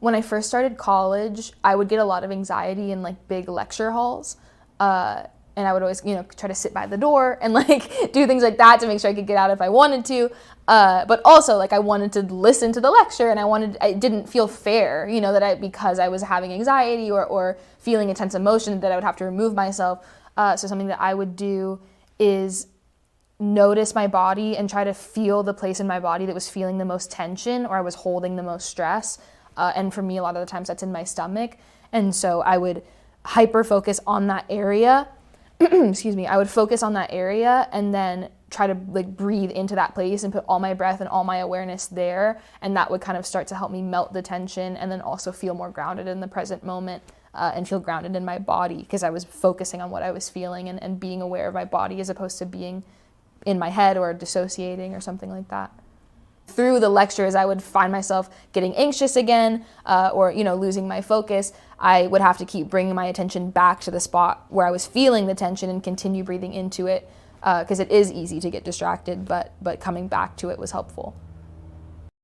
When I first started college, I would get a lot of anxiety in like big lecture halls. And I would always, try to sit by the door and like do things like that to make sure I could get out if I wanted to. But also like I wanted to listen to the lecture, and it didn't feel fair, because I was having anxiety or feeling intense emotion, that I would have to remove myself. So something that I would do is notice my body and try to feel the place in my body that was feeling the most tension, or I was holding the most stress. And for me, a lot of the times that's in my stomach. And so I would hyper focus on that area. Excuse me. I would focus on that area and then try to like breathe into that place and put all my breath and all my awareness there. And that would kind of start to help me melt the tension, and then also feel more grounded in the present moment, and feel grounded in my body, because I was focusing on what I was feeling and being aware of my body, as opposed to being in my head or dissociating or something like that. Through the lectures, I would find myself getting anxious again, or losing my focus. I would have to keep bringing my attention back to the spot where I was feeling the tension and continue breathing into it, because it is easy to get distracted, but coming back to it was helpful.